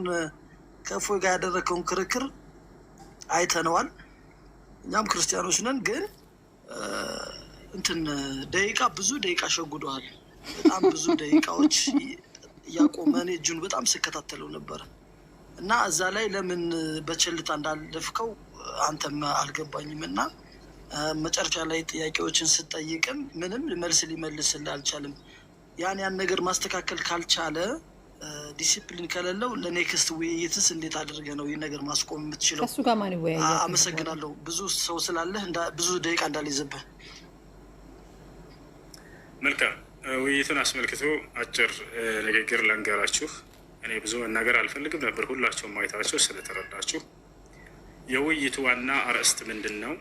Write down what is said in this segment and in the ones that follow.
አሁን ከእፎይ ጋር ያደረከውን ክርክር አይተነዋል። እኛም ክርስቲያኖች ነን፣ ግን እንትን ብዙ ደቂቃ ሸጉደዋል። በጣም ብዙ ደቂቃዎች እያቆመ እኔ እጁን በጣም ስከታተለው ነበር እና እዛ ላይ ለምን በቸልታ እንዳለፍከው አንተም አልገባኝም። እና መጨረሻ ላይ ጥያቄዎችን ስጠይቅም ምንም መልስ ሊመልስልህ አልቻለም። ያን ነገር ማስተካከል ካልቻለ ዲሲፕሊን ከሌለው ለኔክስት ውይይትስ እንዴት አድርገህ ነው ይህ ነገር ማስቆም የምትችለው? ከሱ ጋር ማን ይወያያል? አመሰግናለሁ። ብዙ ሰው ስላለህ ብዙ ደቂቃ እንዳልይዝብህ። መልካም። ውይይቱን አስመልክቶ አጭር ንግግር ልንገራችሁ። እኔ ብዙ መናገር አልፈልግም ነበር፣ ሁላቸውም አይታችሁ ስለተረዳችሁ። የውይይቱ ዋና አርዕስት ምንድን ነው?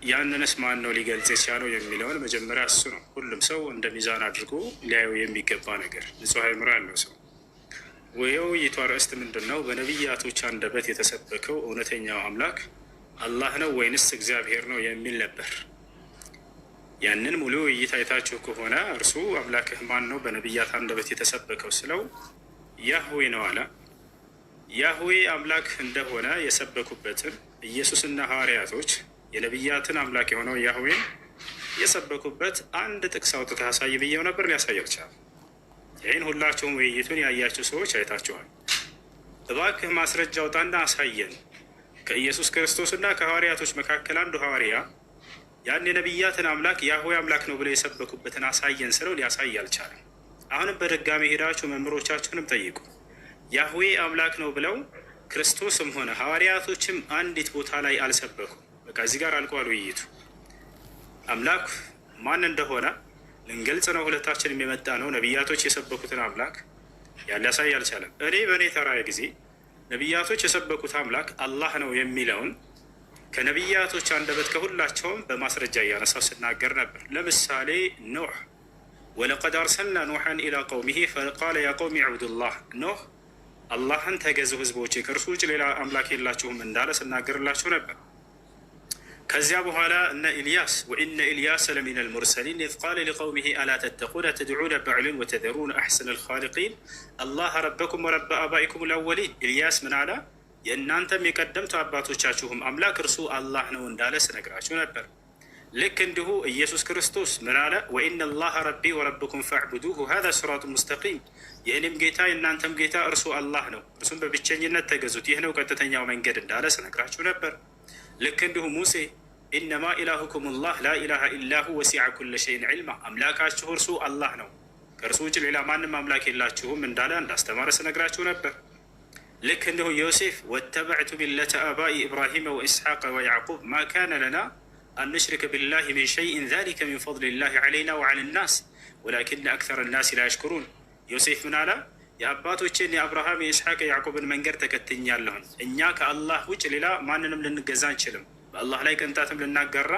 ያንንስ ማን ነው ሊገልጽ የቻለው የሚለውን መጀመሪያ እሱ ነው ሁሉም ሰው እንደ ሚዛን አድርጎ ሊያዩ የሚገባ ነገር፣ ንጹሕ አእምሮ ያለው ሰው። የውይይቱ አርዕስት ምንድን ነው? በነቢያቶች አንደበት የተሰበከው እውነተኛው አምላክ አላህ ነው ወይንስ እግዚአብሔር ነው የሚል ነበር። ያንን ሙሉ ውይይት አይታችሁ ከሆነ እርሱ አምላክህ ማን ነው በነቢያት አንደበት የተሰበከው ስለው ያህዌ ነው አለ። ያህዌ አምላክ እንደሆነ የሰበኩበትን ኢየሱስና ሐዋርያቶች የነቢያትን አምላክ የሆነው ያህዌን የሰበኩበት አንድ ጥቅስ አውጥተህ አሳይ ብዬው ነበር፣ ሊያሳይ አልቻለም። ይህን ሁላችሁም ውይይቱን ያያችሁ ሰዎች አይታችኋል። እባክህ ማስረጃ አውጣና አሳየን። ከኢየሱስ ክርስቶስና ከሐዋርያቶች መካከል አንዱ ሐዋርያ ያን የነቢያትን አምላክ ያህዌ አምላክ ነው ብለው የሰበኩበትን አሳየን ስለው ሊያሳይ አልቻለም። አሁንም በድጋሚ ሄዳችሁ መምህሮቻችሁንም ጠይቁ። ያህዌ አምላክ ነው ብለው ክርስቶስም ሆነ ሐዋርያቶችም አንዲት ቦታ ላይ አልሰበኩም። በቃ እዚህ ጋር አልቋል ውይይቱ። አምላክ ማን እንደሆነ ልንገልጽ ነው፣ ሁለታችንም የመጣ ነው። ነቢያቶች የሰበኩትን አምላክ ሊያሳይ አልቻለም። እኔ በእኔ ተራዬ ጊዜ ነቢያቶች የሰበኩት አምላክ አላህ ነው የሚለውን ከነቢያቶች አንደበት ከሁላቸውም በማስረጃ እያነሳው ስናገር ነበር። ለምሳሌ ኖህ ወለቀድ አርሰልና ኖሐን ኢላ ቀውሚሂ ፈቃለ ያ ቀውሚ ዕቡዱላህ፣ ኖህ አላህን ተገዙ ህዝቦቼ፣ ከእርሱ ውጭ ሌላ አምላክ የላችሁም እንዳለ ስናገርላችሁ ነበር። ከዚያ በኋላ እነ ኢልያስ ወኢነ ኢልያስ ለሚነ ልሙርሰሊን ኢዝ ቃለ ሊቀውሚሂ አላ ተተቁነ ተድዑነ በዕልን ወተዘሩነ አሕሰነ ልኻሊቂን አላህ ረበኩም ወረበ አባኢኩም ልአወሊን። ኢልያስ ምን አለ? የእናንተም የቀደምቱ አባቶቻችሁም አምላክ እርሱ አላህ ነው እንዳለ ስነግራችሁ ነበር። ልክ እንዲሁ ኢየሱስ ክርስቶስ ምን አለ? ወኢነ ላሀ ረቢ ወረብኩም ፈዕቡዱሁ ሀዛ ሲራጡ ሙስተቂም፣ የእኔም ጌታ የእናንተም ጌታ እርሱ አላህ ነው፣ እርሱም በብቸኝነት ተገዙት፣ ይህ ነው ቀጥተኛው መንገድ እንዳለ ስነግራችሁ ነበር። ልክ እንዲሁ ሙሴ ኢነማ ኢላሁኩም ላህ ላኢላሃ ኢላሁ ወሲዐ ኩለ ሸይን ዒልማ፣ አምላካችሁ እርሱ አላህ ነው፣ ከእርሱ ውጭ ሌላ ማንም አምላክ የላችሁም እንዳለ እንዳስተማረ ስነግራችሁ ነበር። ልክ እንዲሁ ዮሴፍ ወተበዕቱ ሚለተ አባኢ ኢብራሂመ ወኢስሐቀ ወያዕቁብ ማ ካነ ለና አን ኑሽሪከ ቢላሂ ሚን ሸይኢን ዛሊከ ሚን ፈድሊላሂ ዐለይና ወዐለ ናስ ወላኪነ አክተረ ናስ ላ የሽኩሩን። ዮሴፍ ምን አለ? የአባቶችን የአብርሃም የኢስሐቅ የያዕቁብን መንገድ ተከትኛለሁን፣ እኛ ከአላህ ውጭ ሌላ ማንንም ልንገዛ አንችልም፣ በአላህ ላይ ቅንጣትም ልናጋራ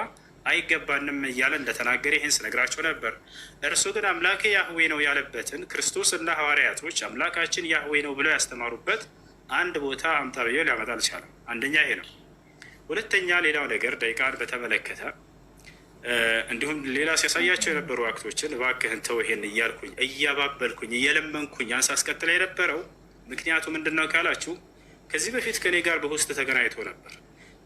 አይገባንም እያለ እንደተናገረ ይህን ስነግራቸው ነበር። እርሱ ግን አምላኬ ያህዌ ነው ያለበትን ክርስቶስ እና ሐዋርያቶች አምላካችን ያህዌ ነው ብለው ያስተማሩበት አንድ ቦታ አምጣ ብዬው ሊያመጣ አልቻለም። አንደኛ ይሄ ነው። ሁለተኛ ሌላው ነገር ደቂቃን በተመለከተ እንዲሁም ሌላ ሲያሳያቸው የነበሩ አክቶችን እባክህን ተው ይሄን እያልኩኝ እያባበልኩኝ እየለመንኩኝ አንስ አስቀጥላ የነበረው ምክንያቱ ምንድን ነው ካላችሁ፣ ከዚህ በፊት ከኔ ጋር በውስጥ ተገናኝቶ ነበር።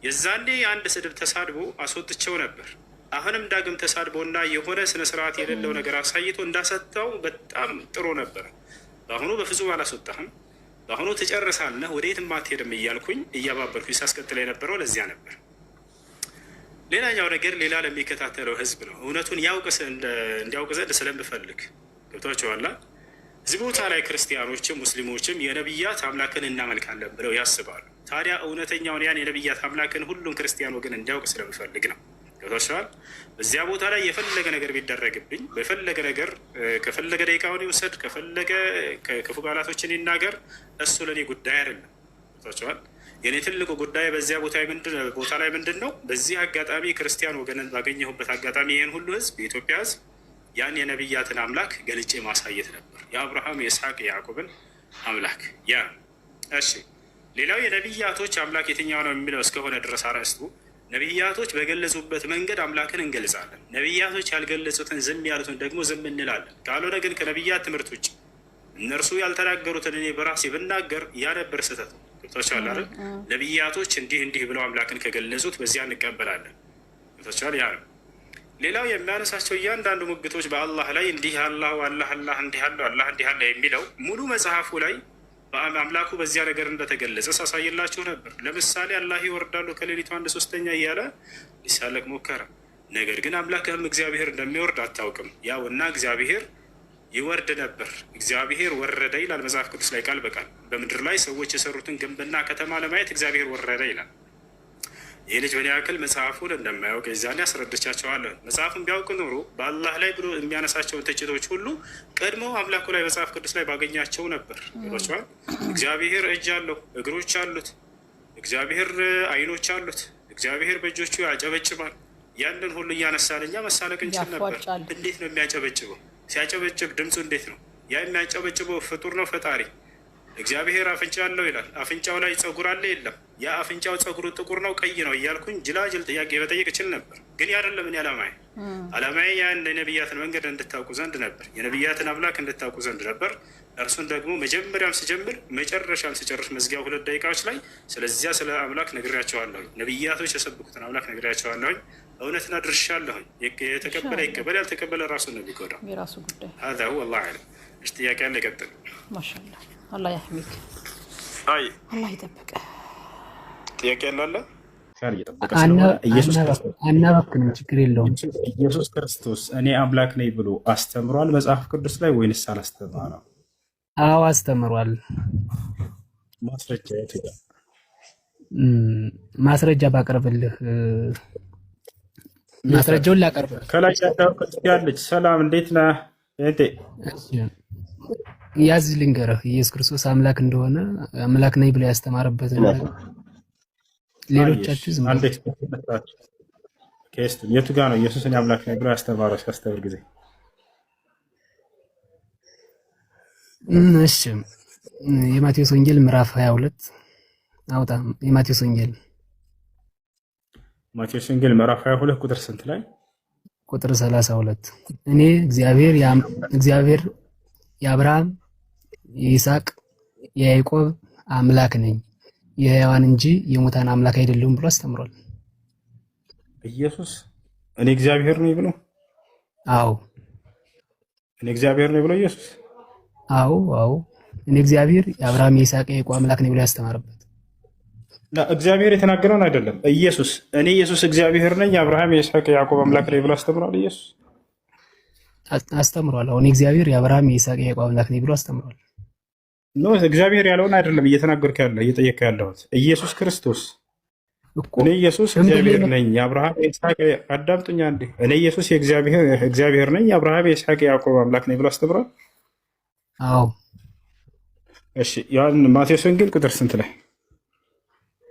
የዛኔ አንድ ስድብ ተሳድቦ አስወጥቸው ነበር። አሁንም ዳግም ተሳድቦና የሆነ ስነስርዓት የሌለው ነገር አሳይቶ እንዳሰጠው በጣም ጥሩ ነበር። በአሁኑ በፍጹም አላስወጣህም፣ በአሁኑ ትጨርሳለህ፣ ወደ የትም አትሄድም እያልኩኝ እያባበልኩኝ ሳስቀጥል የነበረው ለዚያ ነበር። ሌላኛው ነገር ሌላ ለሚከታተለው ህዝብ ነው፣ እውነቱን እንዲያውቅ ዘንድ ስለምፈልግ ገብቷቸዋላ። እዚህ ቦታ ላይ ክርስቲያኖችም ሙስሊሞችም የነቢያት አምላክን እናመልካለን ብለው ያስባሉ። ታዲያ እውነተኛውን ያን የነቢያት አምላክን ሁሉም ክርስቲያን ወገን እንዲያውቅ ስለምፈልግ ነው። ገብቷቸዋል። በዚያ ቦታ ላይ የፈለገ ነገር ቢደረግብኝ በፈለገ ነገር ከፈለገ ደቂቃውን ይውሰድ፣ ከፈለገ ክፉ ቃላቶችን ይናገር፣ እሱ ለእኔ ጉዳይ አይደለም። ገብቷቸዋል። የኔ ትልቁ ጉዳይ በዚያ ቦታ ላይ ምንድን ነው? በዚህ አጋጣሚ ክርስቲያን ወገንን ባገኘሁበት አጋጣሚ ይህን ሁሉ ህዝብ የኢትዮጵያ ህዝብ ያን የነቢያትን አምላክ ገልጬ ማሳየት ነበር። የአብርሃም የኢስሐቅ የያዕቆብን አምላክ ያ። እሺ ሌላው የነቢያቶች አምላክ የትኛው ነው የሚለው እስከሆነ ድረስ አርዕስቱ ነቢያቶች በገለጹበት መንገድ አምላክን እንገልጻለን። ነቢያቶች ያልገለጹትን ዝም ያሉትን ደግሞ ዝም እንላለን። ካልሆነ ግን ከነቢያት ትምህርት ውጭ እነርሱ ያልተናገሩትን እኔ በራሴ ብናገር ያ ነበር ስህተት። ገብታችኋል አይደል? ነቢያቶች እንዲህ እንዲህ ብለው አምላክን ከገለጹት በዚያ እንቀበላለን። ገብታችኋል? ያ ነው። ሌላው የሚያነሳቸው እያንዳንዱ ሙግቶች በአላህ ላይ እንዲህ አላህ አላህ አላህ እንዲህ አለ አላህ እንዲህ አለ የሚለው ሙሉ መጽሐፉ ላይ አምላኩ በዚያ ነገር እንደተገለጸ ሳሳይላችሁ ነበር። ለምሳሌ አላህ ይወርዳሉ ከሌሊቱ 1/3 እያለ ሊሳለቅ ሞከረ። ነገር ግን አምላክህም እግዚአብሔር እንደሚወርድ አታውቅም። ያውና እግዚአብሔር ይወርድ ነበር፣ እግዚአብሔር ወረደ ይላል መጽሐፍ ቅዱስ ላይ ቃል በቃል። በምድር ላይ ሰዎች የሰሩትን ግንብና ከተማ ለማየት እግዚአብሔር ወረደ ይላል። ይህ ልጅ ምን ያክል መጽሐፉን እንደማያውቅ የዛኔ አስረድቻቸዋለሁ። መጽሐፉን ቢያውቅ ኖሮ በአላህ ላይ ብሎ የሚያነሳቸውን ትችቶች ሁሉ ቀድሞ አምላኩ ላይ መጽሐፍ ቅዱስ ላይ ባገኛቸው ነበር። ቸዋል እግዚአብሔር እጅ አለው፣ እግሮች አሉት፣ እግዚአብሔር አይኖች አሉት፣ እግዚአብሔር በእጆቹ ያጨበጭባል። ያንን ሁሉ እያነሳን እኛ መሳለቅ እንችል ነበር። እንዴት ነው የሚያጨበጭበው? ሲያጨበጭብ ድምፁ እንዴት ነው? ያ የሚያጨበጭበው ፍጡር ነው ፈጣሪ? እግዚአብሔር አፍንጫ አለው ይላል። አፍንጫው ላይ ጸጉር አለ የለም? ያ አፍንጫው ጸጉሩ ጥቁር ነው ቀይ ነው እያልኩኝ ጅላጅል ጥያቄ መጠየቅ እችል ነበር። ግን ያደለም እኔ አላማዬ ያን የነቢያትን መንገድ እንድታውቁ ዘንድ ነበር፣ የነቢያትን አምላክ እንድታውቁ ዘንድ ነበር። እርሱን ደግሞ መጀመሪያም ስጀምር መጨረሻም ስጨርስ መዝጊያው 2 ደቂቃዎች ላይ ስለዚያ ስለ አምላክ ነግሬያቸዋለሁኝ። ነቢያቶች የሰብኩትን አምላክ ነግሬያቸዋለሁኝ። እውነትን አድርሻለሁኝ። የተቀበለ ይቀበል፣ ያልተቀበለ ራሱን ነው የሚጎዳው። የራሱ ጉዳይ። هذا هو الله أعلم። እሺ ጥያቄ አለ? ቀጥል። ማሻአላህ አላህ ያህሚክ። አይ አላህ ይጠብቅ። ጥያቄ አለ? አናባክንም፣ ችግር የለውም። ኢየሱስ ክርስቶስ እኔ አምላክ ነኝ ብሎ አስተምሯል መጽሐፍ ቅዱስ ላይ ወይንስ አላስተማረም? አዎ አስተምሯል። ማስረጃ የት ይላል? ማስረጃ ባቀርብልህ ማስረጃውን ላቀርብ። ከላይ ያለው ክርስቲያኖች ሰላም እንዴት ነህ? እቴ ያዝ ልንገርህ፣ ኢየሱስ ክርስቶስ አምላክ እንደሆነ አምላክ ነኝ ብሎ ያስተማረበት ነገር ሌሎቻችሁ ዝም አንዴ ተፈታችሁ ከስቱ የቱ ጋር ነው ኢየሱስን አምላክ ነኝ ብሎ ያስተማረው? ሲያስተምር ጊዜ እሺ፣ የማቴዎስ ወንጌል ምዕራፍ 22 አውጣ። የማቴዎስ ወንጌል ምዕራፍ 22 ቁጥር ስንት ላይ? ቁጥር 32 እኔ እግዚአብሔር የአብርሃም የይስሐቅ የያዕቆብ አምላክ ነኝ የሕያዋን እንጂ የሙታን አምላክ አይደለሁም ብሎ አስተምሯል። ኢየሱስ እኔ እግዚአብሔር ነኝ ብሎ? አዎ እኔ እግዚአብሔር ነኝ ብሎ ኢየሱስ? አዎ እኔ እግዚአብሔር የአብርሃም የይስሐቅ የያዕቆብ አምላክ ነኝ ብሎ ያስተማረበት እግዚአብሔር የተናገረውን አይደለም። ኢየሱስ እግዚአብሔር ነኝ የአብርሃም የይስሐቅ የያዕቆብ አምላክ ነኝ ብሎ አስተምሯል። ኢየሱስ አስተምሯል። አሁን እግዚአብሔር የአብርሃም የይስሐቅ የያዕቆብ አምላክ ነኝ ብሎ አስተምሯል። ኖ እግዚአብሔር ያለውን አይደለም እየተናገርክ ያለው እየጠየቅክ ያለሁት ኢየሱስ ክርስቶስ እኔ ኢየሱስ እግዚአብሔር ነኝ የአብርሃም የይስሐቅ አዳምጡኛ እንዴ እኔ ኢየሱስ እግዚአብሔር ነኝ የአብርሃም የይስሐቅ የያዕቆብ አምላክ ነኝ ብሎ አስተምሯል። አዎ እሺ ያን ማቴዎስ ወንጌል ቁጥር ስንት ላይ?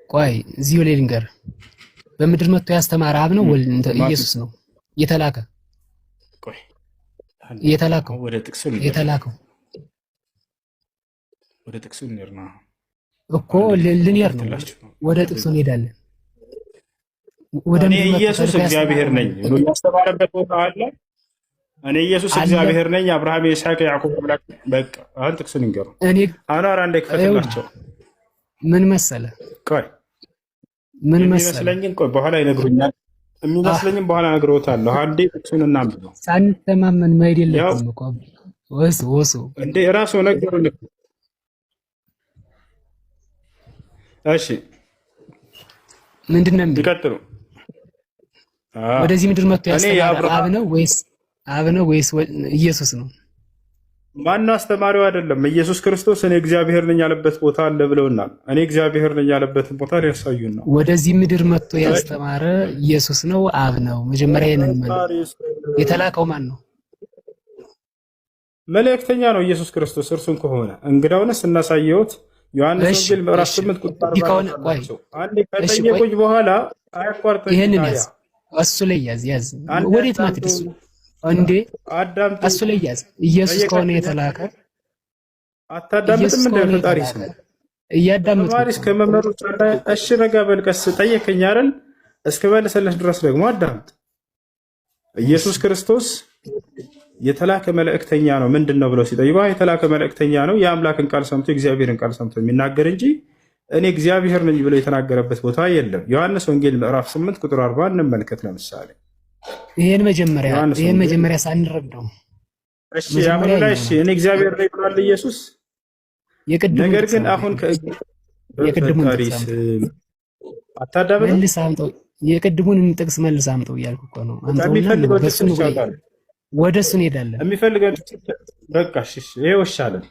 ቆይ እዚሁ ላይ ልንገርህ። በምድር መጥቶ ያስተማረ አብ ነው ወልድ ኢየሱስ ነው የተላከ? ቆይ የተላከው ወደ ጥቅሱ ወደ ጥቅሱ እንሄድና እኮ ልንሄድ ነው። ወደ ጥቅሱ እንሄዳለን። እኔ ኢየሱስ እግዚአብሔር ነኝ ብሎ ያስተማረበት ቦታ አለ። እኔ ኢየሱስ እግዚአብሔር ነኝ አብርሃም የይስሐቅ ያዕቆብ አምላክ። በቃ አሁን ጥቅሱን እንገሩ። አኗር አንዴ ክፈትላቸው። ምን መሰለ? ቆይ ምን መሰለ? የሚመስለኝን ቆይ በኋላ ይነግሩኛል። የሚመስለኝን በኋላ እነግርዎታለሁ። አንዴ ጥቅሱን እናንብበው። ሳንተማመን መሄድ የለብንም እኮ ወሱ እንዴ ራሱ ነገሩን። እሺ ምንድነው ይቀጥሉ። ወደዚህ ምድር መጥቶ ያስተማረ አብ ነው ወይስ ኢየሱስ ነው? ማነው አስተማሪው? አይደለም ኢየሱስ ክርስቶስ እኔ እግዚአብሔር ነኝ ያለበት ቦታ አለ ብለውናል። እኔ እግዚአብሔር ነኝ ያለበትን ቦታ ሊያሳዩን ነው። ወደዚህ ምድር መጥቶ ያስተማረ ኢየሱስ ነው አብ ነው? መጀመሪያ ይሄንን የተላከው ማን ነው? መልእክተኛ ነው ኢየሱስ ክርስቶስ። እርሱን ከሆነ እንግዳውንስ እናሳየውት። ዮሐንስ ወንጌል ምዕራፍ 8 ቁጥር 40 አንዴ ከጠየቁኝ በኋላ አያቋርጠኝ። ይሄንን ያዝ፣ እሱ ላይ ያዝ። ወዴት ማትደስ እንዴ? እሱ ላይ ያዝ። ኢየሱስ ከሆነ የተላከ አታዳምጥም? እንደ ፈጣሪ ስም እያዳምጥ ማሪስ ከመመሩት እሺ፣ ረጋ በል ቀስ። ጠየቀኝ አይደል? እስከ መልሰልህ ድረስ ደግሞ አዳምጥ። ኢየሱስ ክርስቶስ የተላከ መልእክተኛ ነው ምንድን ነው ብለው ሲጠይቁ የተላከ መልእክተኛ ነው የአምላክን ቃል ሰምቶ የእግዚአብሔርን ቃል ሰምቶ የሚናገር እንጂ እኔ እግዚአብሔር ነኝ ብሎ የተናገረበት ቦታ የለም። ዮሐንስ ወንጌል ምዕራፍ 8 ቁጥር 40 እንመልከት። ለምሳሌ ይሄን መጀመሪያ ሳንረዳው እሺ አሁን ላይ እሺ እኔ እግዚአብሔር ነኝ ብሏል ኢየሱስ። ነገር ግን አሁን የቅድሙን አታዳበለ መልስ አምጠው የቅድሙን ጥቅስ መልስ አምጠው እያልኩ እኮ ነው። ወደ እሱ እንሄዳለን። የሚፈልገውን በቃ እሺ ይሄው ይሻላል።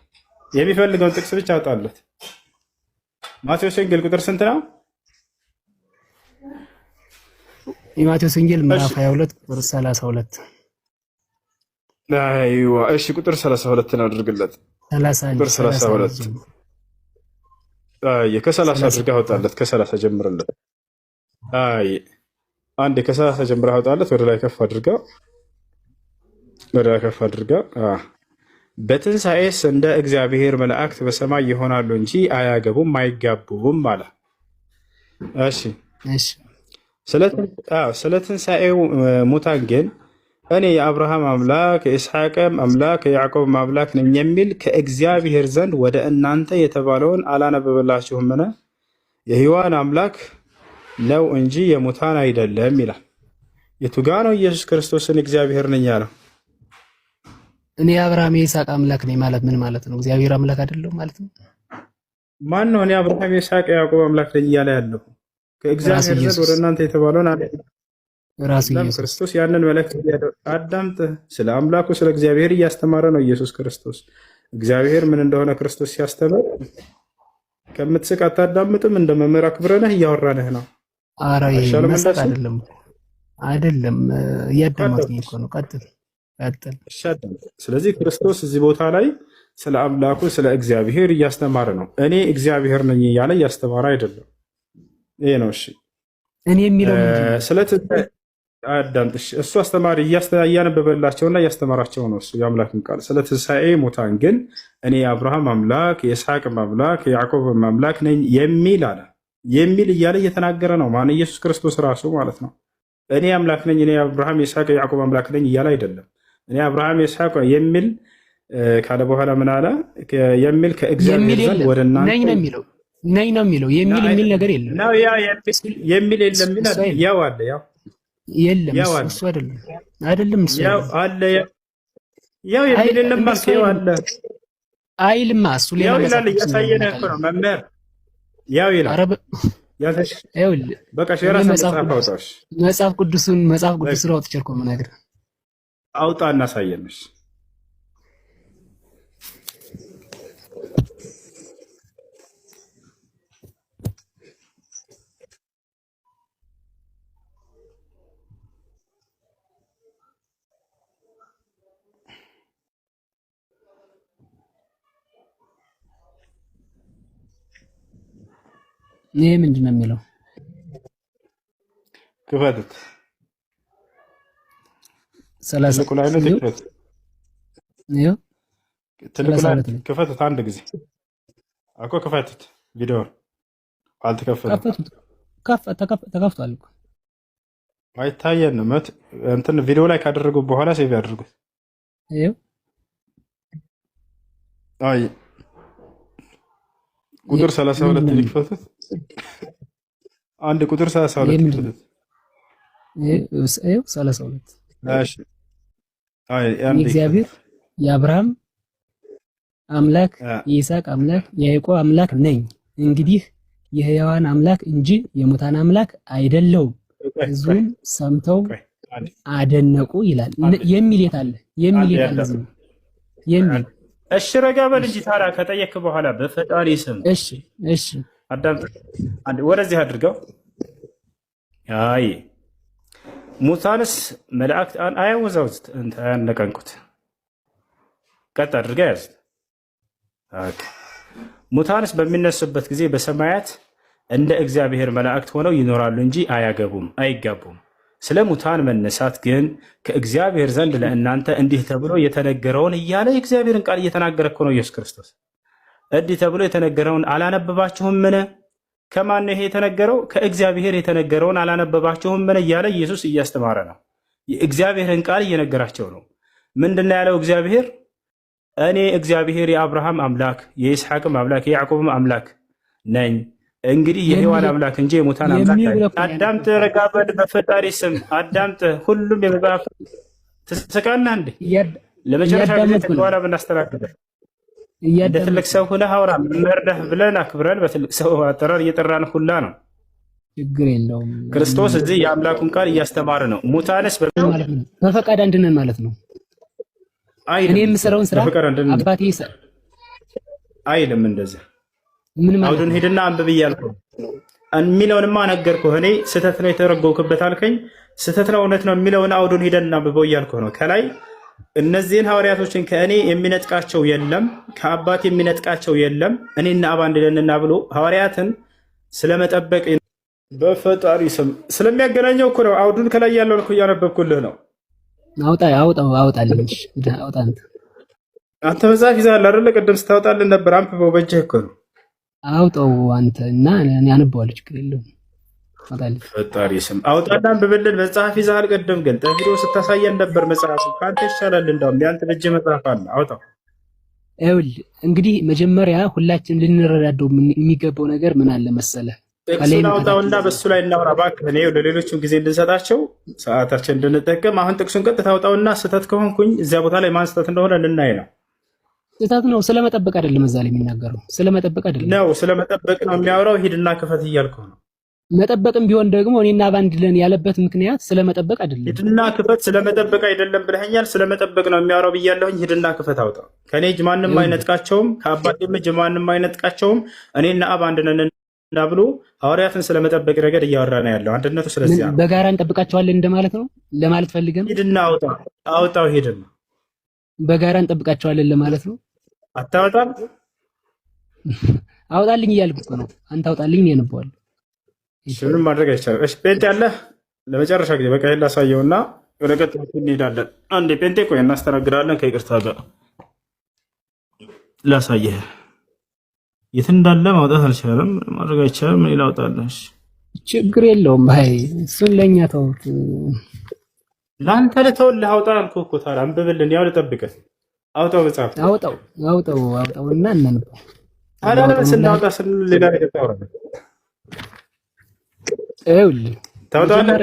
የሚፈልገውን ጥቅስ ብቻ አውጣለት። ማቴዎስ ወንጌል ቁጥር ስንት ነው? የማቴዎስ ወንጌል ምዕራፍ 22 ቁጥር 32። አይዋ እሺ ቁጥር 32 ነው አድርግለት። 30 ቁጥር 32 ከ30 አድርገህ አውጣለት። ከ30 ጀምርለት። አንዴ ከ30 ጀምረህ አውጣለት። ወደ ላይ ከፍ አድርጋ በትንሣኤስ እንደ እግዚአብሔር መላእክት በሰማይ ይሆናሉ እንጂ አያገቡም አይጋቡም አለ። እሺ ስለ ትንሣኤው ሙታን ግን እኔ የአብርሃም አምላክ የይስሐቅም አምላክ የያዕቆብም አምላክ ነኝ የሚል ከእግዚአብሔር ዘንድ ወደ እናንተ የተባለውን አላነበበላችሁምን? የሕያዋን አምላክ ነው እንጂ የሙታን አይደለም ይላል። የቱ ጋ ነው ኢየሱስ ክርስቶስን እግዚአብሔር ነኝ ያለው? እኔ የአብርሃም የይስሐቅ አምላክ ነኝ ማለት ምን ማለት ነው? እግዚአብሔር አምላክ አይደለም ማለት ነው? ማን ነው እኔ አብርሃም የይስሐቅ የያዕቆብ አምላክ ነኝ እያለ ያለው? ከእግዚአብሔር ዘንድ ወደ እናንተ የተባለውን ራሱ ኢየሱስ ክርስቶስ ያንን መልእክት አዳምጥ። ስለ አምላኩ ስለ እግዚአብሔር እያስተማረ ነው ኢየሱስ ክርስቶስ። እግዚአብሔር ምን እንደሆነ ክርስቶስ ሲያስተምር ከምትስቅ አታዳምጥም? እንደ መምህር አክብረንህ እያወራንህ ነው። ኧረ መሳቅ አይደለም እያዳመጥኝ እኮ ነው። ቀጥል። ስለዚህ ክርስቶስ እዚህ ቦታ ላይ ስለ አምላኩ ስለ እግዚአብሔር እያስተማረ ነው። እኔ እግዚአብሔር ነኝ እያለ እያስተማረ አይደለም። ይሄ ነው። እሺ እኔ የሚለው አዳምጥ። እሱ አስተማሪ እያነበበላቸውና እያስተማራቸው ነው። እሱ የአምላክን ቃል ስለ ትንሣኤ ሙታን ግን እኔ የአብርሃም አምላክ የይስሐቅም አምላክ የያዕቆብም አምላክ ነኝ የሚል አለ። የሚል እያለ እየተናገረ ነው። ማን? ኢየሱስ ክርስቶስ ራሱ ማለት ነው። እኔ አምላክ ነኝ፣ እኔ የአብርሃም የይስሐቅ የያዕቆብ አምላክ ነኝ እያለ አይደለም። እኔ አብርሃም የይስሐቅ የሚል ካለ በኋላ ምን አለ? የሚል ከእግዚአብሔር ዘንድ ወደ እናንተ ነኝ ነው የሚለው የሚል ነገር የለም። ነው ያ የሚል የለም ይላል። ያው አለ ያው የለም እሱ አይደለም እሱ ያው አለ ያው የሚል የለም ማለት ያው አለ አይልማ እሱ ሌላ ያው ይላል። እያሳየነ እኮ ነው መምህር። ያው ይላል ያተሽ በቃ ሸራስ መጽሐፍ ቅዱስን አውጥቼ እኮ የምነግርህ አውጣ እናሳየንሽ። ይሄ ምንድን ነው የሚለው? ክፈቱት። 30 ላይ ነው ትክፈት። ይኸው ክፈቱት። አንድ ጊዜ እኮ ክፈቱት። ቪዲዮ አልተከፈተም። ተከፍቷል እኮ አይታየንም። እንትን ቪዲዮ ላይ ካደረጉ በኋላ ሴቭ ያድርጉት። ይኸው አይ ቁጥር 32 ይክፈቱት። አንድ ቁጥር 32 ይክፈቱት። ይኸው 32 እሺ። አይ እግዚአብሔር የአብርሃም አምላክ የይስሐቅ አምላክ የያዕቆብ አምላክ ነኝ፣ እንግዲህ የሕያዋን አምላክ እንጂ የሙታን አምላክ አይደለሁም። ሕዝቡም ሰምተው አደነቁ ይላል። የሚል የት አለ? የሚል እሺ ረጋ በል እንጂ ታዲያ ከጠየክ በኋላ በፈጣሪ ስም እሺ አዳምጥ። ወደዚህ አድርገው። አይ ሙታንስ መላእክት አያወዛውዝት አያነቀንቁት። ቀጥ አድርጋ ያዝ። ሙታንስ በሚነሱበት ጊዜ በሰማያት እንደ እግዚአብሔር መላእክት ሆነው ይኖራሉ እንጂ አያገቡም አይጋቡም። ስለ ሙታን መነሳት ግን ከእግዚአብሔር ዘንድ ለእናንተ እንዲህ ተብሎ የተነገረውን እያለ የእግዚአብሔርን ቃል እየተናገረ እኮ ነው ኢየሱስ ክርስቶስ። እንዲህ ተብሎ የተነገረውን አላነበባችሁምን? ከማን ይሄ የተነገረው? ከእግዚአብሔር የተነገረውን አላነበባችሁምን እያለ ኢየሱስ እያስተማረ ነው። የእግዚአብሔርን ቃል እየነገራቸው ነው። ምንድነው ያለው እግዚአብሔር? እኔ እግዚአብሔር የአብርሃም አምላክ የይስሐቅም አምላክ የያዕቆብም አምላክ ነኝ። እንግዲህ የሔዋን አምላክ እንጂ የሙታን አምላክ አይደለም። አዳምጥ፣ ረጋ በል በፈጣሪ ስም አዳምጥ። ሁሉም የመጽሐፍ ትስቃለህ እንዴ? ለመጨረሻ ጊዜ ተቋላ ብናስተናግደ እንደ ትልቅ ሰው ሁነህ አውራ። መርዳህ ብለን አክብረን በትልቅ ሰው አጠራር እየጠራን ሁላ ነው። ችግር የለውም። ክርስቶስ እዚህ የአምላኩን ቃል እያስተማረ ነው። ሙታንስ በፈቃድ አንድነን ማለት ነው። እኔ የምሰራውን ስራ አባቴ ይሰራል አይልም። እንደዚህ ምን ማለት አውዱን ሄድና አንብብ እያልኩህ የሚለውንማ ነገርኩህ። እኔ ስህተት ነው የተረጎምክበት አልከኝ። ስህተት ነው እውነት ነው የሚለውን አውዱን ሄደን አንብበው እያልኩህ ነው። ከላይ እነዚህን ሐዋርያቶችን ከእኔ የሚነጥቃቸው የለም፣ ከአባት የሚነጥቃቸው የለም፣ እኔና አብ አንድ ነንና ብሎ ሐዋርያትን ስለመጠበቅ በፈጣሪ ስም ስለሚያገናኘው እኮ ነው። አውዱን ከላይ ያለውን እኮ እያነበብኩልህ ነው። አውጣልኝ። አውጣ አንተ መጽሐፍ ይዘሃል አይደለ? ቅድም ስታወጣልን ነበር። አንብበው በእጅህ እኮ ነው። አውጣው አንተ እና እኔ አነበዋለሁ። ችግር የለውም። አውጣልኝ። ፈጣሪ ስም አውጣና አንብብልን። መጽሐፍ ይዘሃል። ቅድም ግን ቪዲዮ ስታሳየን ነበር። መጽሐፉ ከአንተ ይሻላል። እንደውም ያንተ በእጅህ መጽሐፍ አለ። አውጣው። ይኸውልህ እንግዲህ መጀመሪያ ሁላችን ልንረዳደው የሚገባው ነገር ምን አለ መሰለህ? ጥቅሱን አውጣውና በሱ ላይ እናውራ እባክህ። እኔ ለሌሎቹም ጊዜ እንድንሰጣቸው ሰዓታችን እንድንጠቀም። አሁን ጥቅሱን ቀጥታ አውጣውና ስህተት ከሆንኩኝ እዚያ ቦታ ላይ ማን ስህተት እንደሆነ ልናይ ነው። ስህተት ነው። ስለመጠበቅ አይደለም እዛ ላይ የሚናገረው። ስለመጠበቅ አይደለም ነው፣ ስለመጠበቅ ነው የሚያወራው። ሂድና ክፈት እያልኩ ነው። መጠበቅም ቢሆን ደግሞ እኔና ባንድ ለን ያለበት ምክንያት ስለመጠበቅ አይደለም። ሂድና ክፈት። ስለመጠበቅ አይደለም ብለኸኛል። ስለመጠበቅ ነው የሚያወራው ብያለሁኝ። ሂድና ክፈት አውጣው። ከኔ እጅ ማንም አይነጥቃቸውም፣ ከአባቴም እጅ ማንም አይነጥቃቸውም። እኔና አብ አንድ ነን ብሎ ሐዋርያትን ስለመጠበቅ ረገድ እያወራ ነው ያለው። አንድነቱ ስለዚህ በጋራ እንጠብቃቸዋለን እንደማለት ነው ለማለት ፈልገን። ሂድና አውጣው። ሂድና በጋራ እንጠብቃቸዋለን ለማለት ነው። አታወጣም? አውጣልኝ እያልኩት ነው። አንተ አውጣልኝ ያነበዋል። ምንም ማድረግ አይቻልም። እሺ ጴንጤ አለ? ለመጨረሻ ጊዜ በቃ ይሄን ላሳየውና ወደ ቀጥታ እንሄዳለን። አንዴ ጴንጤ ቆይ እናስተናግዳለን። ከይቅርታ ጋር ላሳየህ። የት እንዳለ ማውጣት አልቻለም። ማድረግ አይቻልም። ምን ላውጣለሽ? ችግር የለውም። አይ እሱን ለኛ ተውት። ለአንተ ልተውልህ። አውጣ አልኩህ እኮ። ታዲያ አንብብልን። ያው ልጠብቅህ። አውጣው መጽሐፍ አውጣውና እናንበው። ታዲያ ለምን ስናወጣ ስንል ሌላ ነገር ታወራለህ? ይኸውልህ ታውጣለህ።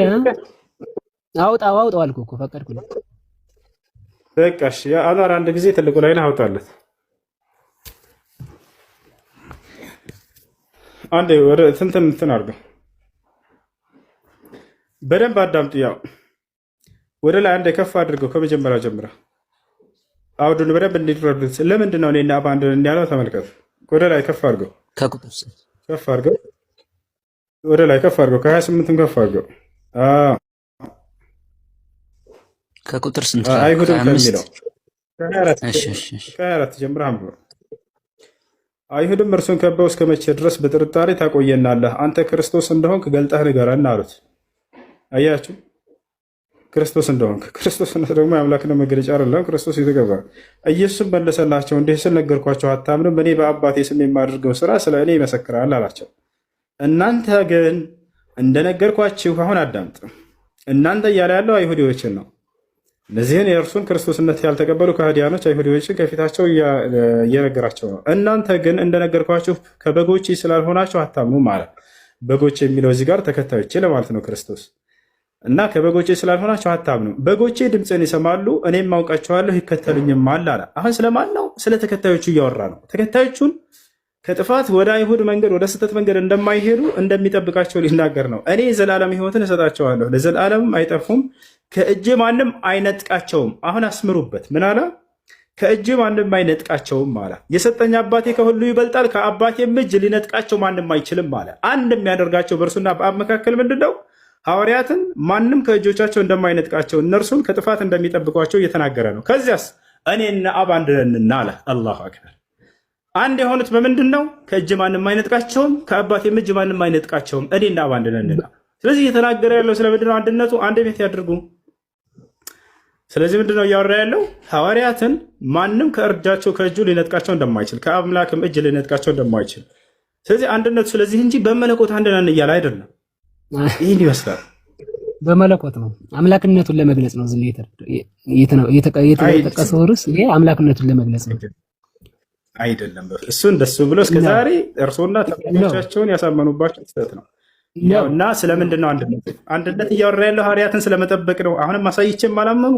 አውጣው አልኩህ እኮ ፈቀድኩልህ። በቃ እሺ። አኗር አንድ ጊዜ ትልቁ ላይ ነህ። አውጣለት አንዴ ወደ እንትን አድርገው በደንብ አዳምጡ። ያው ወደ ላይ አንዴ ከፍ አድርገው ከመጀመሪያ ጀምራ አውዱን በደንብ እንዲረዱት። ለምንድን ነው እኔና አብ አንድ ነን ያለው? ተመልከቱ። ወደ ላይ ከፍ አድርገው፣ ከፍ አድርገው፣ ወደ ላይ ከፍ አድርገው፣ ከ28ም ከፍ አድርገው። ከቁጥር ስንት? አይሁድም ከሚለው ከ24 ጀምራ አንብበው። አይሁድም እርሱን ከበው እስከ መቼ ድረስ በጥርጣሬ ታቆየናለህ? አንተ ክርስቶስ እንደሆንክ ገልጠህ ንገረን አሉት። አያችሁ፣ ክርስቶስ እንደሆንክ። ክርስቶስነት ደግሞ የአምላክነት መገለጫ አይደለም። ክርስቶስ የተገባ። ኢየሱስም መለሰላቸው እንዲህ ስል ነገርኳቸው፣ አታምንም። እኔ በአባቴ ስም የማደርገው ስራ ስለ እኔ ይመሰክራል አላቸው። እናንተ ግን እንደነገርኳችሁ አሁን አዳምጥ። እናንተ እያለ ያለው አይሁዲዎችን ነው። እነዚህን የእርሱን ክርስቶስነት ያልተቀበሉ ከሃዲያኖች አይሁዲዎችን ከፊታቸው እየነገራቸው ነው። እናንተ ግን እንደነገርኳችሁ ከበጎቼ ስላልሆናችሁ አታምኑም አለ። በጎቼ የሚለው እዚህ ጋር ተከታዮቼ ለማለት ነው ክርስቶስ እና ከበጎቼ ስላልሆናችሁ አታምኑም። በጎቼ ድምፅን ይሰማሉ፣ እኔም አውቃቸዋለሁ፣ ይከተሉኝማል አለ። አሁን ስለማን ነው? ስለ ተከታዮቹ እያወራ ነው። ተከታዮቹን ከጥፋት ወደ አይሁድ መንገድ ወደ ስህተት መንገድ እንደማይሄዱ እንደሚጠብቃቸው ሊናገር ነው። እኔ የዘላለም ሕይወትን እሰጣቸዋለሁ፣ ለዘላለምም አይጠፉም፣ ከእጅ ማንም አይነጥቃቸውም። አሁን አስምሩበት። ምን አለ? ከእጅ ማንም አይነጥቃቸውም አለ። የሰጠኝ አባቴ ከሁሉ ይበልጣል፣ ከአባቴም እጅ ሊነጥቃቸው ማንም አይችልም አለ። አንድ የሚያደርጋቸው በእርሱና በአብ መካከል ምንድን ነው? ሐዋርያትን ማንም ከእጆቻቸው እንደማይነጥቃቸው እነርሱን ከጥፋት እንደሚጠብቋቸው እየተናገረ ነው። ከዚያስ እኔና አብ አንድ ነንና አለ። አላሁ አክበር። አንድ የሆኑት በምንድን ነው? ከእጅ ማንም አይነጥቃቸውም፣ ከአባቴም እጅ ማንም አይነጥቃቸውም፣ እኔና አብ አንድ ነንና። ስለዚህ እየተናገረ ያለው ስለምንድን ነው? አንድነቱ አንድ ቤት ያድርጉ። ስለዚህ ምንድን ነው እያወራ ያለው? ሐዋርያትን ማንም ከእርጃቸው ከእጁ ሊነጥቃቸው እንደማይችል፣ ከአምላክም እጅ ሊነጥቃቸው እንደማይችል። ስለዚህ አንድነቱ ስለዚህ እንጂ በመለኮት አንድ ነን እያለ አይደለም። ይህን ይመስላል። በመለኮት ነው አምላክነቱን ለመግለጽ ነው። ዝም የተጠቀሰው ርዕስ ይሄ አምላክነቱን ለመግለጽ ነው አይደለም። እሱ እንደሱ ብሎ እስከዛሬ እርሶና ተማሪዎቻቸውን ያሳመኑባቸው ስህተት ነው። እና ስለምንድን ነው አንድነት እያወራ ያለው? ሐዋርያትን ስለመጠበቅ ነው። አሁንም አሳይቼም አላመኑ።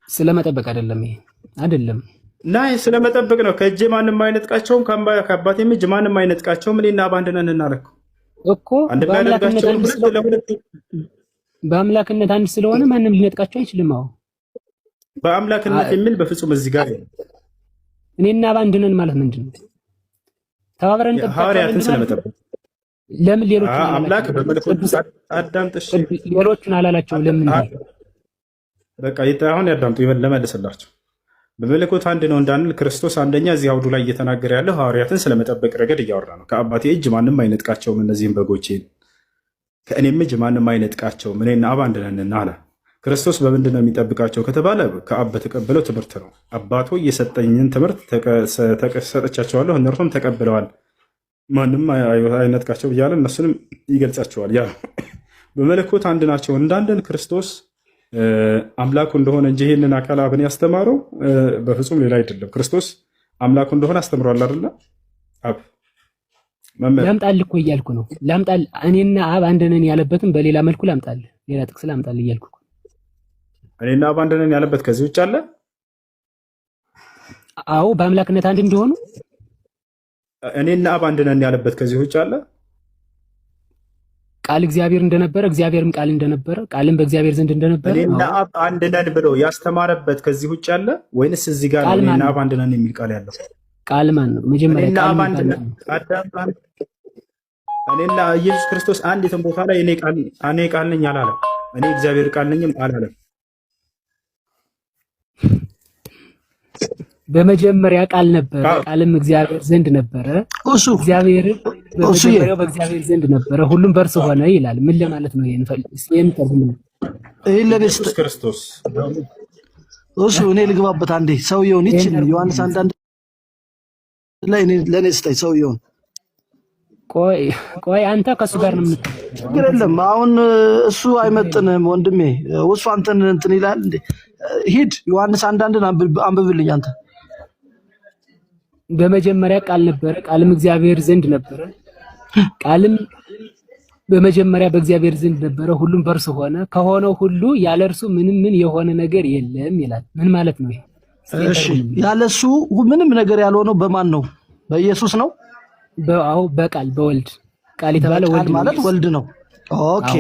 ስለመጠበቅ አይደለም፣ ይሄ አይደለም እና ስለመጠበቅ ነው። ከእጄ ማንም አይነጥቃቸውም፣ ከአባቴም እጅ ማንም አይነጥቃቸውም። እኔና አብ አንድ ነን እናልኩ እኮ በአምላክነት አንድ ስለሆነ ማንም ሊነጥቃቸው አይችልም። አዎ በአምላክነት የሚል በፍጹም እዚህ ጋር እኔና አብ አንድ ነን ማለት ምንድን ነው? ተባብረን ሐዋርያትን ስለመጠበቅ ለምን ሌሎችን አምላክ በመለኮት አዳምጥሽ ሌሎችን አላላቸው? ለምን በቃ አሁን ያዳምጡ ለመልስላቸው። በመለኮት አንድ ነው እንዳንል ክርስቶስ አንደኛ እዚህ አውዱ ላይ እየተናገረ ያለው ሐዋርያትን ስለመጠበቅ ረገድ እያወራ ነው። ከአባቴ እጅ ማንም አይነጥቃቸውም እነዚህም በጎቼን፣ ከእኔም እጅ ማንም አይነጥቃቸውም እኔና አብ አንድ ነንና አለ። ክርስቶስ በምንድን ነው የሚጠብቃቸው ከተባለ ከአብ በተቀበለው ትምህርት ነው። አባቶ የሰጠኝን ትምህርት ሰጥቻቸዋለሁ እነርሱም ተቀብለዋል፣ ማንም አይነጥቃቸው እያለ እነሱንም ይገልጻቸዋል። ያ በመለኮት አንድ ናቸው እንዳንድን ክርስቶስ አምላኩ እንደሆነ እንጂ ይህንን አካል አብን ያስተማረው በፍጹም ሌላ አይደለም። ክርስቶስ አምላኩ እንደሆነ አስተምሯል አይደለ? አብ ላምጣል እኮ እያልኩ ነው። ላምጣል እኔና አብ አንድ ነን ያለበትም በሌላ መልኩ ላምጣል፣ ሌላ ጥቅስ ላምጣል እያልኩ እኔና አብ አንድ ነን ያለበት ከዚህ ውጭ አለ? አዎ በአምላክነት አንድ እንደሆኑ እኔና አብ አንድ ነን ያለበት ከዚህ ውጭ አለ? ቃል እግዚአብሔር እንደነበረ እግዚአብሔርም ቃል እንደነበረ ቃልም በእግዚአብሔር ዘንድ እንደነበረ እኔና አብ አንድ ነን ብሎ ያስተማረበት ከዚህ ውጭ አለ ወይንስ እዚህ ጋር ነው እኔና አብ አንድ ነን የሚል ቃል ያለው? ቃል ማን ነው? መጀመሪያ እኔና አብ አንድ ነን እኔና ኢየሱስ ክርስቶስ አንዲትም ቦታ ላይ እኔ ቃል ነኝ አላለም። እኔ እግዚአብሔር ቃል ነኝም አላለም። በመጀመሪያ ቃል ነበረ፣ ቃልም እግዚአብሔር ዘንድ ነበረ፣ እግዚአብሔር በመጀመሪያው በእግዚአብሔር ዘንድ ነበረ፣ ሁሉም በእርሱ ሆነ ይላል። ምን ለማለት ነው? ይሄን ለቤስት ክርስቶስ እኔ ልግባበት አንዴ። ሰውየውን ይችል ዮሐንስ አንዳንድ ላይ ለኔ ስታይ ሰውየውን ቆይ አንተ ከሱ ጋር ነው ችግር የለም። አሁን እሱ አይመጥንም ወንድሜ። እሱ አንተን እንትን ይላል እንዴ? ሂድ ዮሐንስ አንዳንድን አንብብልኝ አንተ። በመጀመሪያ ቃል ነበረ፣ ቃልም እግዚአብሔር ዘንድ ነበረ፣ ቃልም በመጀመሪያ በእግዚአብሔር ዘንድ ነበረ፣ ሁሉም በእርሱ ሆነ፣ ከሆነው ሁሉ ያለ እርሱ ምን የሆነ ነገር የለም ይላል። ምን ማለት ነው? እሺ ያለሱ ምንም ነገር ያልሆነው በማን ነው? በኢየሱስ ነው። አዎ በቃል በወልድ ቃል የተባለ ወልድ ማለት ወልድ ነው። ኦኬ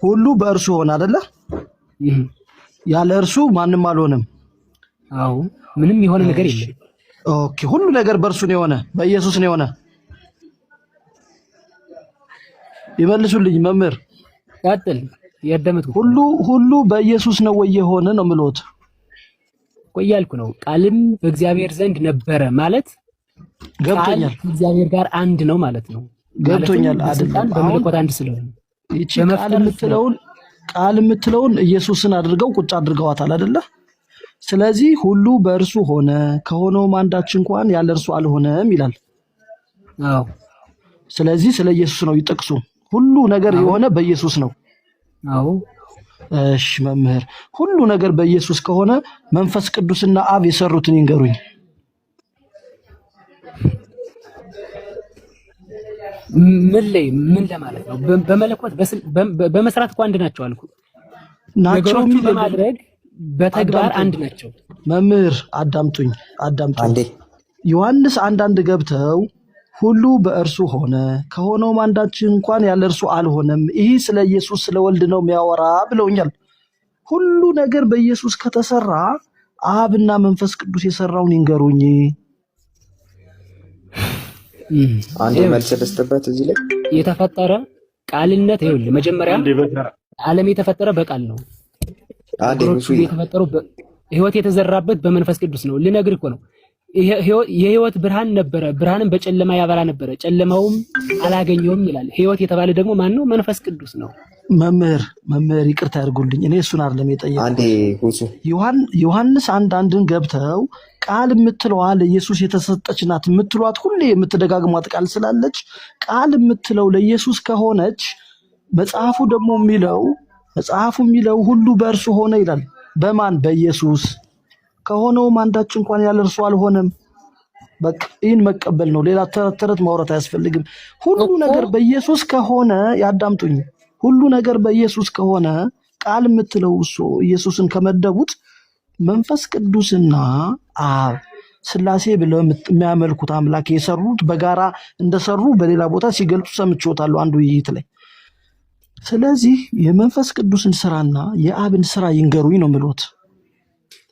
ሁሉ በእርሱ ሆነ አይደለ? ያለ እርሱ ማንም አልሆነም። አዎ ምንም የሆነ ነገር የለም። ኦኬ ሁሉ ነገር በእርሱ ነው የሆነ፣ በኢየሱስ ነው የሆነ። ይመልሱልኝ መምህር። ቀጥል። ያደመጥኩ ሁሉ በኢየሱስ ነው ወይ የሆነ ነው ምሎት ቆያልኩ ነው። ቃልም በእግዚአብሔር ዘንድ ነበረ ማለት ገብቶኛል። እግዚአብሔር ጋር አንድ ነው ማለት ነው። ገብቶኛል አይደል? በመለኮት አንድ ስለሆነ ይቺ ቃል የምትለውን ኢየሱስን አድርገው ቁጭ አድርገዋታል አይደለ? ስለዚህ ሁሉ በእርሱ ሆነ፣ ከሆነውም አንዳች እንኳን ያለ እርሱ አልሆነም ይላል። አዎ ስለዚህ ስለ ኢየሱስ ነው ይጠቅሱ። ሁሉ ነገር የሆነ በኢየሱስ ነው። አዎ እሺ መምህር፣ ሁሉ ነገር በኢየሱስ ከሆነ መንፈስ ቅዱስና አብ የሰሩትን ይንገሩኝ። ምን ለማለት ነው? በመለኮት በመስራት እኮ አንድ ናቸው አልኩ። ነገሮቹ በማድረግ በተግባር አንድ ናቸው። መምህር አዳምጡኝ። ዮሐንስ አንዳንድ ገብተው ሁሉ በእርሱ ሆነ፣ ከሆነውም አንዳች እንኳን ያለ እርሱ አልሆነም፣ ይህ ስለ ኢየሱስ ስለ ወልድ ነው የሚያወራ ብለውኛል። ሁሉ ነገር በኢየሱስ ከተሰራ አብና መንፈስ ቅዱስ የሰራውን ይንገሩኝ። አንድ መልስ ልስጥበት እዚህ ላይ የተፈጠረ ቃልነት ይኸውልህ፣ መጀመሪያ ዓለም የተፈጠረ በቃል ነው። የተፈጠረው ህይወት የተዘራበት በመንፈስ ቅዱስ ነው። ልነግርህ እኮ ነው። የህይወት ብርሃን ነበረ፣ ብርሃንም በጨለማ ያበራ ነበረ፣ ጨለማውም አላገኘውም ይላል። ህይወት የተባለ ደግሞ ማን ነው? መንፈስ ቅዱስ ነው። መምህር ይቅርታ ያድርጉልኝ፣ እኔ እሱን አይደለም የጠየቁት። ዮሐንስ አንዳንድን ገብተው ቃል የምትለዋ ለኢየሱስ የተሰጠች ናት የምትሏት ሁሌ የምትደጋግሟት ቃል ስላለች ቃል የምትለው ለኢየሱስ ከሆነች መጽሐፉ የሚለው ሁሉ በእርሱ ሆነ ይላል። በማን? በኢየሱስ። ከሆነውም አንዳች እንኳን ያለ እርሱ አልሆነም። በቃ ይህን መቀበል ነው። ሌላ ተረት ማውራት አያስፈልግም። ሁሉ ነገር በኢየሱስ ከሆነ ያዳምጡኝ። ሁሉ ነገር በኢየሱስ ከሆነ ቃል የምትለው እሱ ኢየሱስን ከመደቡት መንፈስ ቅዱስና አብ ስላሴ ብለው የሚያመልኩት አምላክ የሰሩት በጋራ እንደሰሩ በሌላ ቦታ ሲገልጹ ሰምቼዎታለሁ አንዱ ውይይት ላይ። ስለዚህ የመንፈስ ቅዱስን ስራና የአብን ስራ ይንገሩኝ ነው የምልዎት።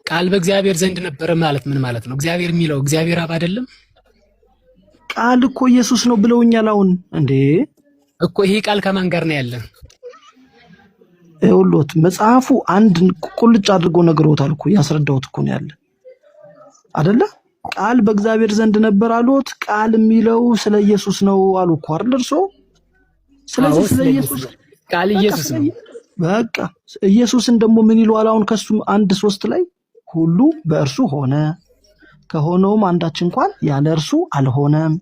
ቃል በእግዚአብሔር ዘንድ ነበረ ማለት ምን ማለት ነው? እግዚአብሔር የሚለው እግዚአብሔር አብ አይደለም? ቃል እኮ ኢየሱስ ነው ብለውኛል። አሁን እንዴ እኮ ይሄ ቃል ከማን ጋር ነው ያለ? ይኸውልዎት መጽሐፉ አንድ ቁልጭ አድርጎ ነግሮታል እኮ ያስረዳሁት እኮ ነው ያለ አይደለ? ቃል በእግዚአብሔር ዘንድ ነበር አሉት። ቃል የሚለው ስለ ኢየሱስ ነው አሉ እኮ አይደል እርሶ? ስለዚህ ስለ ኢየሱስ ቃል ኢየሱስ ነው። በቃ ኢየሱስን ደግሞ ምን ይለዋል? አሁን ከሱ 1:3 ላይ ሁሉ በእርሱ ሆነ፣ ከሆነውም አንዳች እንኳን ያለ እርሱ አልሆነም።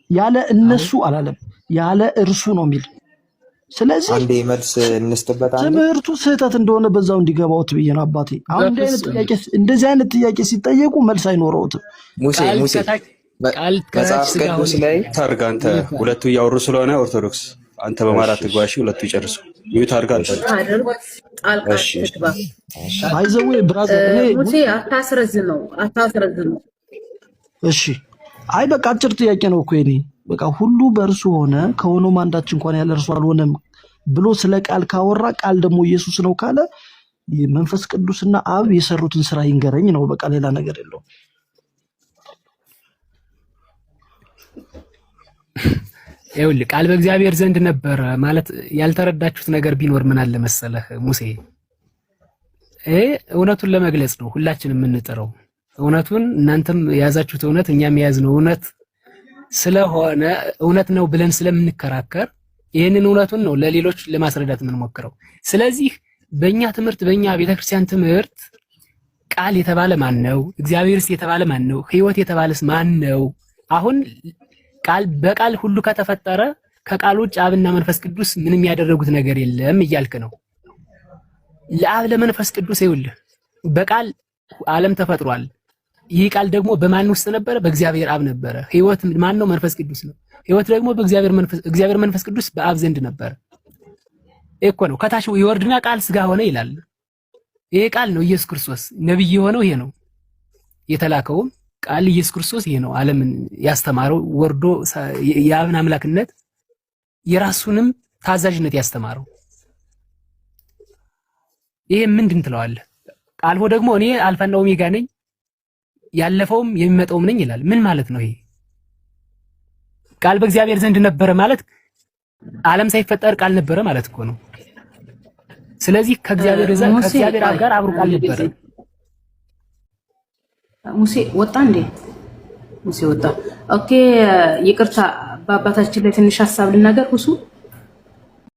ያለ እነሱ አላለም፣ ያለ እርሱ ነው የሚል። ስለዚህ አንዴ መልስ እንስጥበት። ትምህርቱ ስህተት እንደሆነ በዛው እንዲገባውት ብዬ ነው አባቴ። አሁን እንደዚህ አይነት ጥያቄ ሲጠየቁ መልስ አይኖረውትም። ሙሴ መጽሐፍ ቅዱስ ላይ ታርጋ አንተ ሁለቱ እያወሩ ስለሆነ ኦርቶዶክስ አንተ በማለት ትጓሺ ሁለቱ ይጨርሱ። ይሁት አርጋ አንተ አይዘው ብራዘር ሙሴ አታስረዝመው። እሺ አይ በቃ አጭር ጥያቄ ነው እኮ የኔ። በቃ ሁሉ በእርሱ ሆነ ከሆነውም አንዳች እንኳን ያለ እርሱ አልሆነም ብሎ ስለ ቃል ካወራ ቃል ደግሞ ኢየሱስ ነው ካለ መንፈስ ቅዱስና አብ የሰሩትን ስራ ይንገረኝ ነው። በቃ ሌላ ነገር የለውም። ይኸውልህ ቃል በእግዚአብሔር ዘንድ ነበረ ማለት ያልተረዳችሁት ነገር ቢኖር ምን አለ መሰለህ ሙሴ፣ እውነቱን ለመግለጽ ነው ሁላችንም የምንጥረው። እውነቱን እናንተም የያዛችሁት እውነት እኛም የያዝነው እውነት ስለሆነ እውነት ነው ብለን ስለምንከራከር ይህንን እውነቱን ነው ለሌሎች ለማስረዳት የምንሞክረው። ስለዚህ በእኛ ትምህርት በእኛ ቤተክርስቲያን ትምህርት ቃል የተባለ ማን ነው? እግዚአብሔርስ የተባለ ማን ነው? ሕይወት የተባለስ ማን ነው? አሁን ቃል በቃል ሁሉ ከተፈጠረ ከቃል ውጭ አብና መንፈስ ቅዱስ ምንም ያደረጉት ነገር የለም እያልክ ነው። ለአብ ለመንፈስ ቅዱስ ይኸውልህ በቃል ዓለም ተፈጥሯል። ይህ ቃል ደግሞ በማን ውስጥ ነበረ? በእግዚአብሔር አብ ነበረ። ሕይወት ማን ነው? መንፈስ ቅዱስ ነው። ሕይወት ደግሞ እግዚአብሔር መንፈስ ቅዱስ በአብ ዘንድ ነበረ። እኮ ነው ከታች ይወርድና ቃል ስጋ ሆነ ይላል። ይሄ ቃል ነው ኢየሱስ ክርስቶስ። ነብይ የሆነው ይሄ ነው። የተላከውም ቃል ኢየሱስ ክርስቶስ ይሄ ነው። ዓለምን ያስተማረው ወርዶ የአብን አምላክነት የራሱንም ታዛዥነት ያስተማረው። ይሄ ምንድን ትለዋለህ? ቃል ሆ ደግሞ እኔ አልፋና ኦሜጋ ነኝ ያለፈውም የሚመጣውም ነኝ ይላል። ምን ማለት ነው ይሄ? ቃል በእግዚአብሔር ዘንድ ነበረ ማለት ዓለም ሳይፈጠር ቃል ነበረ ማለት እኮ ነው። ስለዚህ ከእግዚአብሔር አብ ጋር አብሮ ቃል ነበረ። ሙሴ ወጣ እንዴ? ሙሴ ወጣ። ኦኬ ይቅርታ፣ በአባታችን ላይ ትንሽ ሐሳብ ልናገር ሁሱ